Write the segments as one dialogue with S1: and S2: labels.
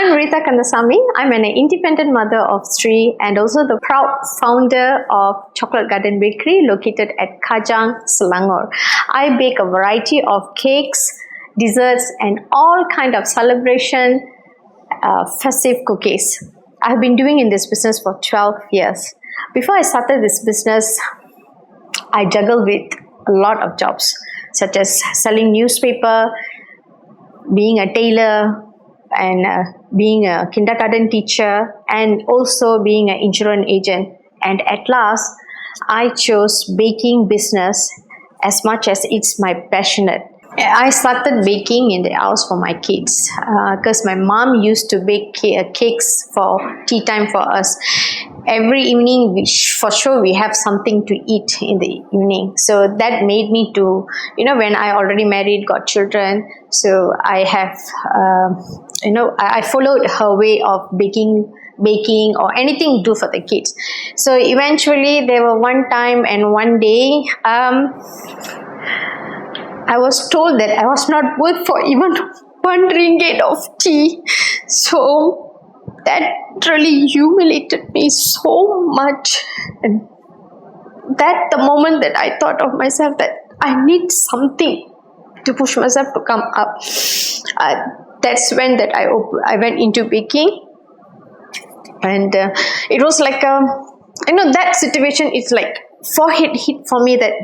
S1: I'm Rita Kandasamy. I'm an independent mother of three and also the proud founder of Chocolate Garden Bakery located at 𝐃𝐚𝐭𝐞, Selangor. I bake a variety of cakes, desserts and all kind of celebration festive cookies. I've been doing in this business for 12 years. Before I started this business, I juggled with a lot of jobs such as selling newspaper, being a tailor, and being a kindergarten teacher, and also being an insurance agent. And at last, I chose baking business as much as it's my passionate. I started baking in the house for my kids because my mom used to bake cakes for tea time for us. Every evening, for sure, we have something to eat in the evening. So that made me to, when I already married, got children. So I have, I followed her way of baking or anything to do for the kids. So eventually, there were one time and one day, I was told that I was not worth for even 1 ringgit of tea. So that really humiliated me so much. And that the moment that I thought of myself that I need something to push myself to come up. That's when that I went into baking. And it was like, that situation is like forehead hit for me that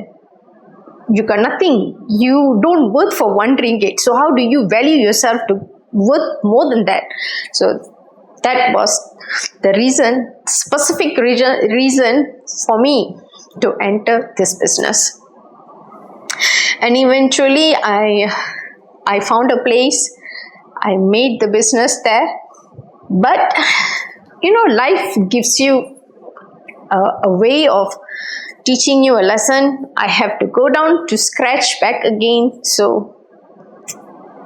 S1: you got nothing. You don't work for 1 ringgit. So how do you value yourself to worth more than that? So that was the specific reason for me to enter this business. And eventually I found a place. I made the business there. But, life gives you a way of teaching you a lesson. I have to go down to scratch back again. So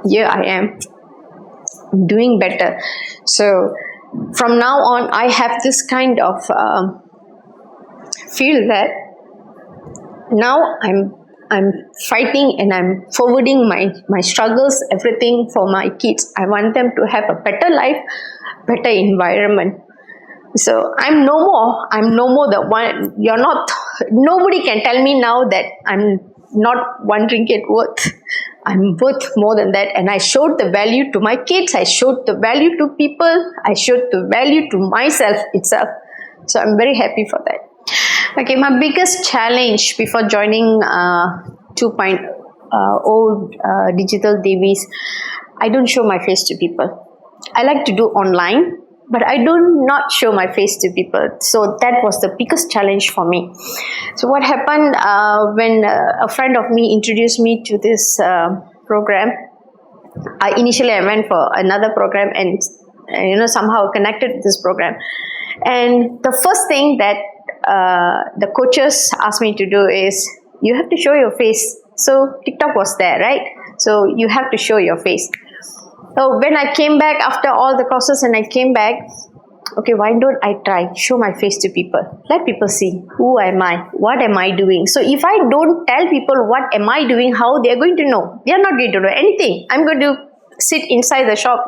S1: here I am doing better. So from now on, I have this kind of feel that now I'm fighting and I'm forwarding my struggles, everything for my kids. I want them to have a better life, better environment. So I'm no more the one. Nobody can tell me now that I'm not 1 ringgit worth. I'm worth more than that. And I showed the value to my kids. I showed the value to people. I showed the value to myself itself. So I'm very happy for that. Okay, my biggest challenge before joining 2.0 Digital Dewi is I don't show my face to people. I like to do online, but I do not show my face to people. So that was the biggest challenge for me. So what happened when a friend of me introduced me to this program, initially I went for another program and somehow connected to this program. And the first thing that the coaches asked me to do is, you have to show your face. So TikTok was there, right? So you have to show your face. So when I came back after all the courses and I came back, okay, why don't I try show my face to people? Let people see who am I, what am I doing. So if I don't tell people what am I doing, how they are going to know? They are not going to know anything. I'm going to sit inside the shop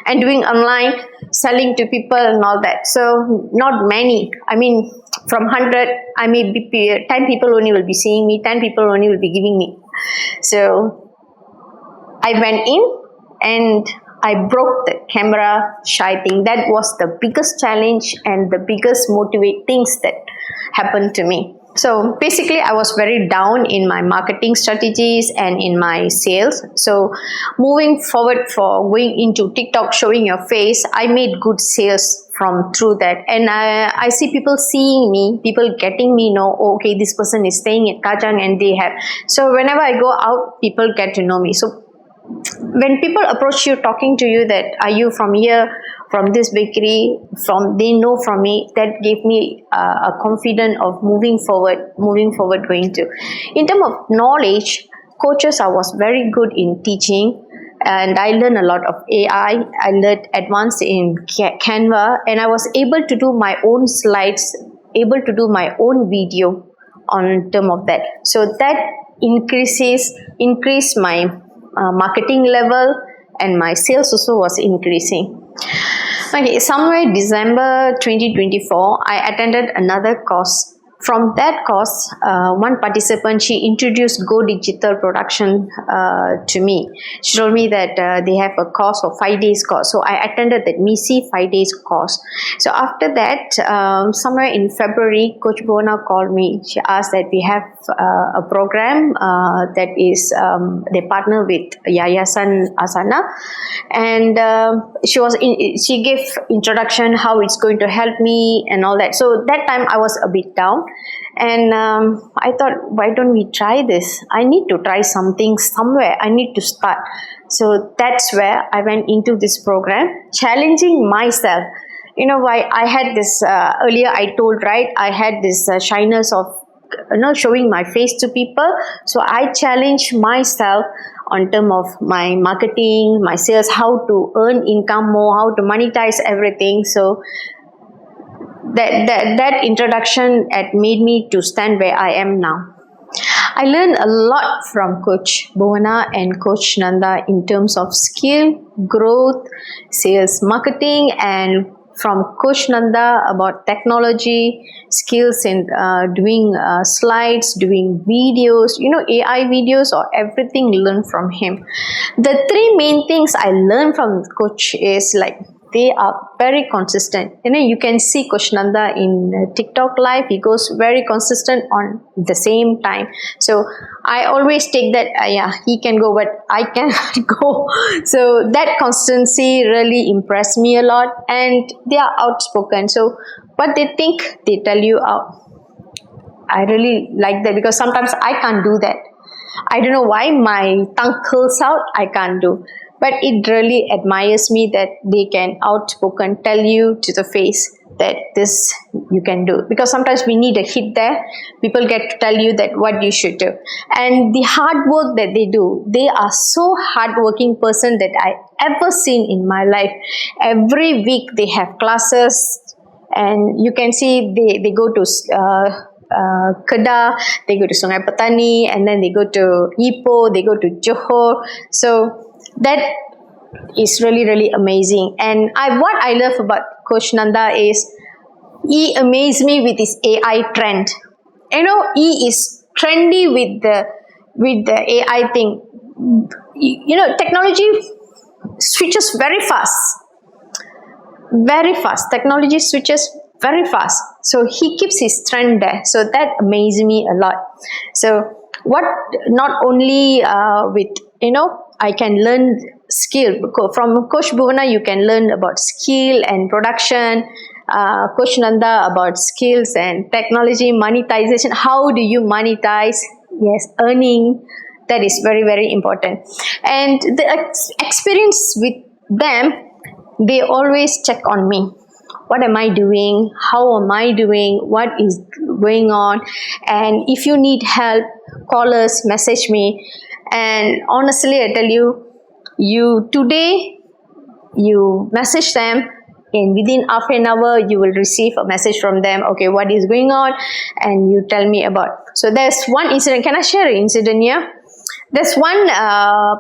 S1: and doing online, selling to people and all that. So not many. I mean, from 100, I may be 10 people only will be seeing me, 10 people only will be giving me. So I went in and I broke the camera shy thing. That was the biggest challenge and the biggest motivate things that happened to me. So basically, I was very down in my marketing strategies and in my sales. So moving forward for going into TikTok, showing your face, I made good sales through that. And I see people seeing me, people getting me know, oh, okay, this person is staying at 𝐃𝐚𝐭𝐞 and they have. So whenever I go out, people get to know me. So when people approach you, talking to you that, are you from here, from this bakery, they know from me, that gave me a confidence of moving forward going to. In terms of knowledge, coaches, I was very good in teaching and I learned a lot of AI. I learned advanced in Canva and I was able to do my own slides, able to do my own video on term of that. So that increased my marketing level and my sales also was increasing. Okay, somewhere December 2024, I attended another course. From that course, one participant, she introduced Go Digital Production to me. She told me that they have a course of 5 days course. So I attended that MISI 5 days course. So after that, somewhere in February, Coach Buvna called me. She asked that we have a program that is, they partner with Yayasan Asana. And she gave introduction how it's going to help me and all that. So that time I was a bit down. And I thought, why don't we try this? I need to try something somewhere. I need to start. So that's where I went into this program, challenging myself. You know, why I had this earlier I told, right? I had this shyness of showing my face to people. So I challenged myself on terms of my marketing, my sales, how to earn income more, how to monetize everything. So that introduction had made me to stand where I am now. I learned a lot from Coach Buvna and Coach Nanda in terms of skill, growth, sales, marketing, and from Coach Nanda about technology, skills in doing slides, doing videos, AI videos or everything learned from him. The three main things I learned from Coach is like, they are very consistent. You can see Coach Nanda in TikTok live. He goes very consistent on the same time. So I always take that, yeah, he can go, but I cannot go. So that consistency really impressed me a lot. And they are outspoken. So what they think, they tell you out. I really like that because sometimes I can't do that. I don't know why my tongue curls out. I can't do. But it really admires me that they can outspoken tell you to the face that this you can do. Because sometimes we need a hit there. People get to tell you that what you should do. And the hard work that they do, they are so hardworking person that I ever seen in my life. Every week they have classes and you can see they go to Kedah, they go to Sungai Petani, and then they go to Ipoh, they go to Johor. So that is really, really amazing. And what I love about Coach Nanda is he amazed me with his AI trend. He is trendy with the AI thing. Technology switches very fast. Very fast. Technology switches very fast. So he keeps his trend there. So that amazed me a lot. So what not only with, I can learn skill. From Coach Buvna, you can learn about skill and production. Coach Nanda about skills and technology, monetization. How do you monetize? Yes, earning. That is very, very important. And the experience with them, they always check on me. What am I doing? How am I doing? What is going on? And if you need help, call us, message me. And honestly, I tell you, today, you message them, and within half an hour, you will receive a message from them. Okay, what is going on? And you tell me about. So there's one incident. Can I share an incident here? There's one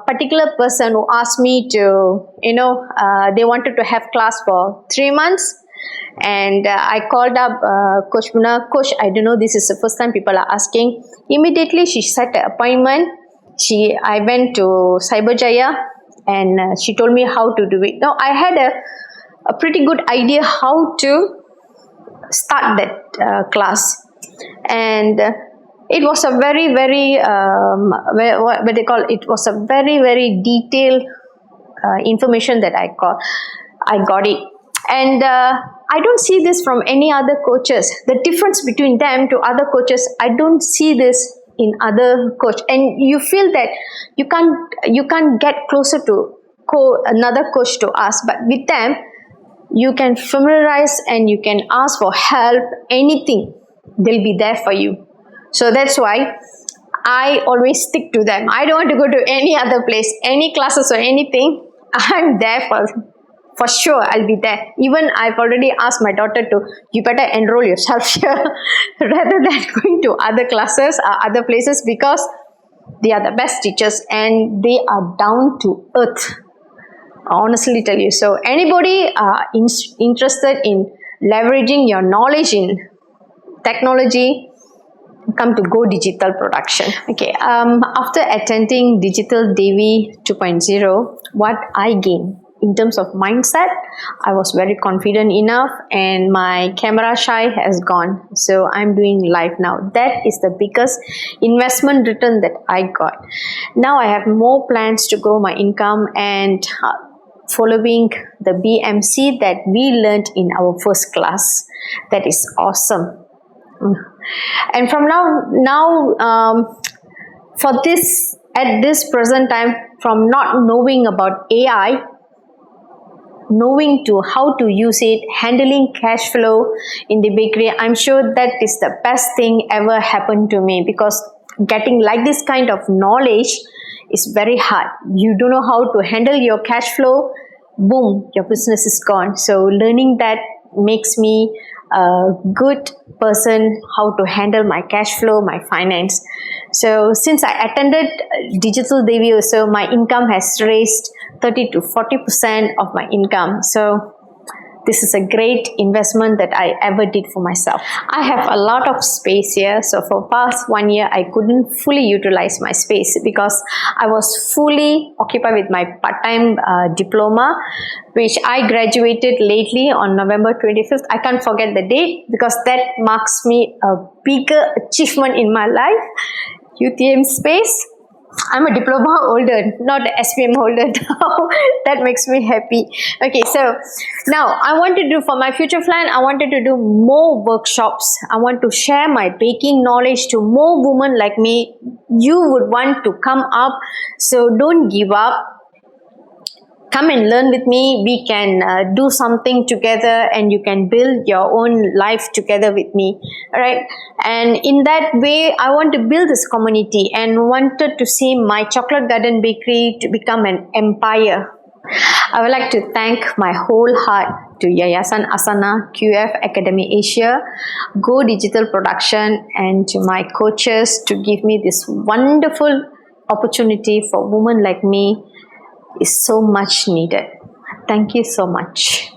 S1: particular person who asked me to, they wanted to have class for 3 months. And I called up Coach Buvna. Coach, I don't know, this is the first time people are asking. Immediately, she set an appointment. I went to Cyberjaya and she told me how to do it. Now, I had a pretty good idea how to start that class. And it was a very, very, what they call it, was a very, very detailed information that I got it. And I don't see this from any other coaches. The difference between them to other coaches, I don't see this in other coach. And you feel that you can't get closer to another coach to us. But with them, you can familiarize and you can ask for help, anything. They'll be there for you. So that's why I always stick to them. I don't want to go to any other place, any classes or anything. I'm there for sure. I'll be there. Even I've already asked my daughter to, you better enroll yourself here rather than going to other classes or other places, because they are the best teachers and they are down to earth. honestly tell you. So anybody interested in leveraging your knowledge in technology, come to Go Digital Production. Okay, after attending Digital Dewi 2.0, what I gained in terms of mindset, I was very confident enough, and my camera shy has gone. So I'm doing live now. That is the biggest investment return that I got. Now I have more plans to grow my income and following the BMC that we learned in our first class. That is awesome. And from now for this, at this present time, from not knowing about AI, knowing to how to use it, handling cash flow in the bakery, I'm sure that is the best thing ever happened to me, because getting like this kind of knowledge is very hard. You don't know how to handle your cash flow, boom, your business is gone. So learning that makes me a good person, how to handle my cash flow, my finance. So since I attended Digital Dewi also, my income has raised 30 to 40% of my income. So this is a great investment that I ever did for myself. I have a lot of space here. So for past 1 year, I couldn't fully utilize my space because I was fully occupied with my part-time diploma, which I graduated lately on November 25th. I can't forget the date because that marks me a bigger achievement in my life. UTM space. I'm a diploma holder, not an SPM holder now. That makes me happy. Okay, so now I want to do, for my future plan, I wanted to do more workshops. I want to share my baking knowledge to more women like me. You would want to come up, so don't give up. Come and learn with me. We can do something together, and you can build your own life together with me. All right. And in that way, I want to build this community and wanted to see my chocolate garden bakery to become an empire. I would like to thank my whole heart to Yayasan Asana, QF Academy Asia, Go Digital Production, and to my coaches to give me this wonderful opportunity for women like me. Is so much needed. Thank you so much.